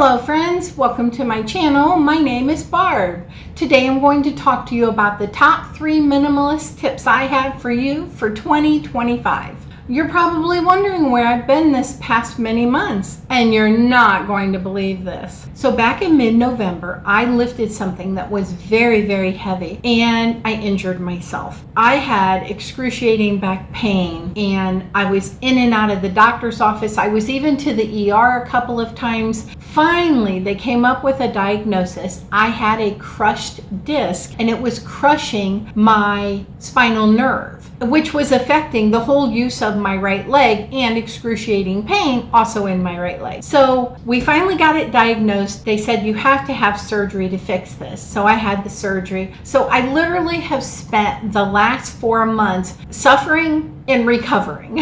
Hello friends, welcome to my channel. My name is Barb. Today I'm going to talk to you about the top 3 minimalist tips I have for you for 2025. You're probably wondering where I've been this past many months, and you're not going to believe this. So back in mid-November, I lifted something that was very, very heavy, and I injured myself. I had excruciating back pain, and I was in and out of the doctor's office. I was even to the ER a couple of times. Finally, they came up with a diagnosis. I had a crushed disc, and it was crushing my spinal nerve, which was affecting the whole use of my right leg, and excruciating pain also in my right leg. So we finally got it diagnosed. They said you have to have surgery to fix this. So I had the surgery. So I literally have spent the last 4 months suffering and recovering.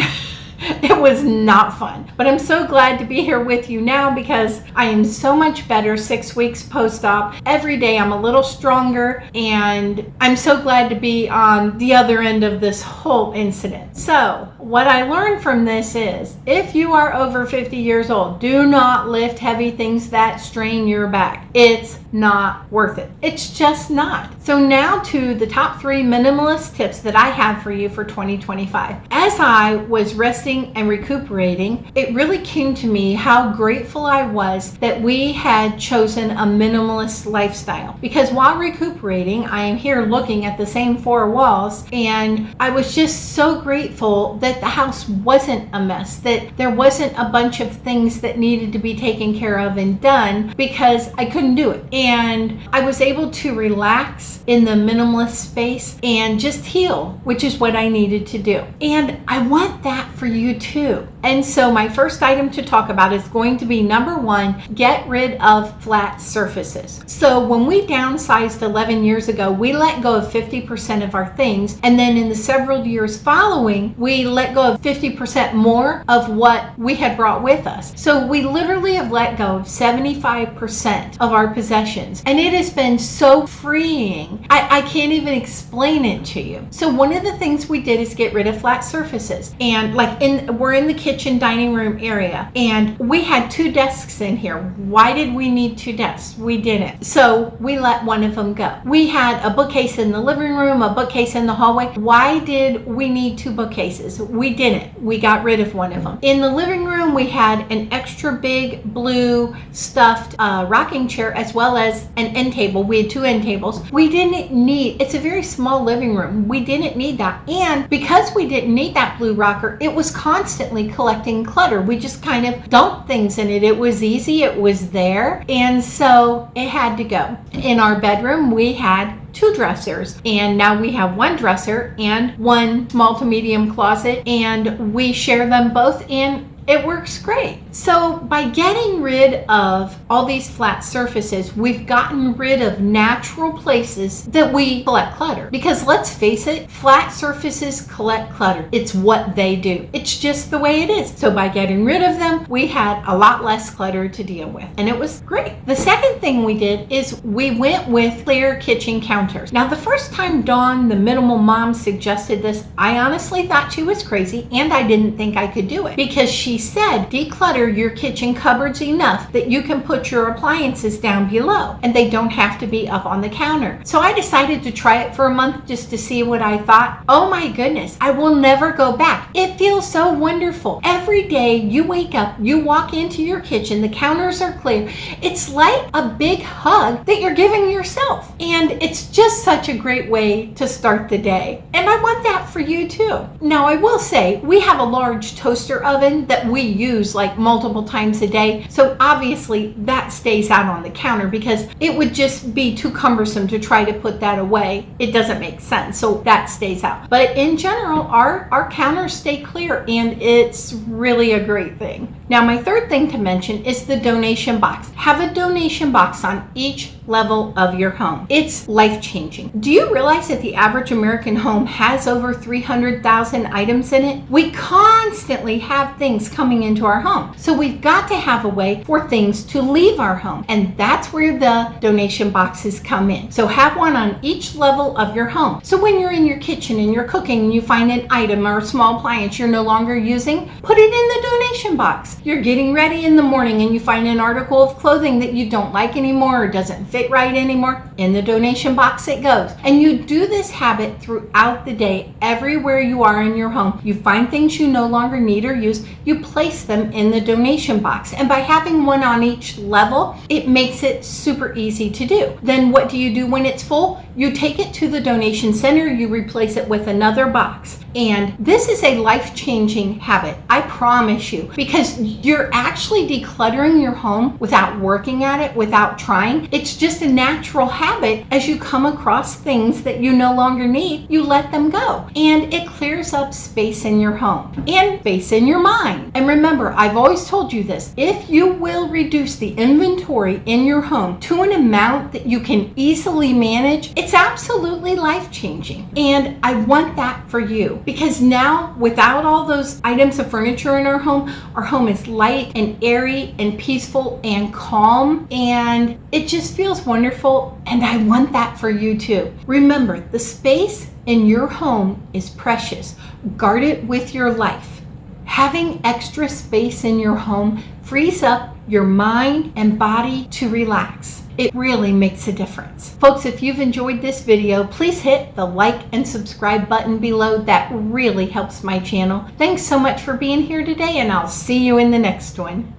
It was not fun, but I'm so glad to be here with you now because I am so much better 6 weeks post-op. Every day I'm a little stronger, and I'm so glad to be on the other end of this whole incident. So what I learned from this is, if you are over 50 years old, do not lift heavy things that strain your back. It's not worth it. It's just not. So now to the top 3 minimalist tips that I have for you for 2025. As I was resting and recuperating, it really came to me how grateful I was that we had chosen a minimalist lifestyle. Because while recuperating, I am here looking at the same 4 walls, and I was just so grateful that the house wasn't a mess, that there wasn't a bunch of things that needed to be taken care of and done, because I couldn't do it. And I was able to relax in the minimalist space and just heal, which is what I needed to do. And I want that for you too. And so my first item to talk about is going to be number 1, get rid of flat surfaces. So when we downsized 11 years ago, we let go of 50% of our things. And then in the several years following, we let go of 50% more of what we had brought with us. So we literally have let go of 75% of our possessions. And it has been so freeing. I can't even explain it to you. So one of the things we did is get rid of flat surfaces. And we're in the kitchen dining room area, and we had 2 desks in here. Why did we need 2 desks? We didn't. So we let one of them go. We had a bookcase in the living room, a bookcase in the hallway. Why did we need 2 bookcases? We didn't. We got rid of one of them. In the living room, we had an extra big blue stuffed rocking chair, as well as an end table. We had 2 end tables. We didn't need, it's a very small living room. We didn't need that. And because we didn't need that blue rocker, it was constantly collecting clutter. We just kind of dumped things in it. It was easy. It was there. And so it had to go. In our bedroom, we had 2 dressers, and now we have 1 dresser and 1 small to medium closet, and we share them both, and it works great. So by getting rid of all these flat surfaces, we've gotten rid of natural places that we collect clutter. Because let's face it, flat surfaces collect clutter. It's what they do. It's just the way it is. So by getting rid of them, we had a lot less clutter to deal with, and it was great. The second thing we did is we went with clear kitchen counters. Now, the first time Dawn, the minimal mom, suggested this, I honestly thought she was crazy, and I didn't think I could do it, because she said declutter your kitchen cupboards enough that you can put your appliances down below and they don't have to be up on the counter. So I decided to try it for a month just to see what I thought. Oh my goodness, I will never go back. It feels so wonderful. Every day you wake up, you walk into your kitchen, the counters are clear. It's like a big hug that you're giving yourself. And it's just such a great way to start the day. And I want that for you too. Now, I will say we have a large toaster oven that we use like multiple times a day. So obviously that stays out on the counter because it would just be too cumbersome to try to put that away. It doesn't make sense. So that stays out. But in general, our counters stay clear, and it's really a great thing. Now, my third thing to mention is the donation box. Have a donation box on each level of your home. It's life-changing. Do you realize that the average American home has over 300,000 items in it? We constantly have things coming into our home. So we've got to have a way for things to leave our home. And that's where the donation boxes come in. So have one on each level of your home. So when you're in your kitchen and you're cooking and you find an item or a small appliance you're no longer using, put it in the donation box. You're getting ready in the morning and you find an article of clothing that you don't like anymore or doesn't fit right anymore, in the donation box it goes. And you do this habit throughout the day. Everywhere you are in your home, you find things you no longer need or use, you place them in the donation box. And by having one on each level, it makes it super easy to do. Then what do you do when it's full? You take it to the donation center, you replace it with another box. And this is a life-changing habit, I promise you, because you're actually decluttering your home without working at it, without trying. It's just a natural habit. As you come across things that you no longer need, you let them go. And it clears up space in your home and space in your mind. And remember, I've always told you this, if you will reduce the inventory in your home to an amount that you can easily manage, it's absolutely life-changing. And I want that for you. Because now, without all those items of furniture in our home is light and airy and peaceful and calm, and it just feels wonderful, and I want that for you too. Remember, the space in your home is precious. Guard it with your life. Having extra space in your home frees up your mind and body to relax. It really makes a difference. Folks, if you've enjoyed this video, please hit the like and subscribe button below. That really helps my channel. Thanks so much for being here today, and I'll see you in the next one.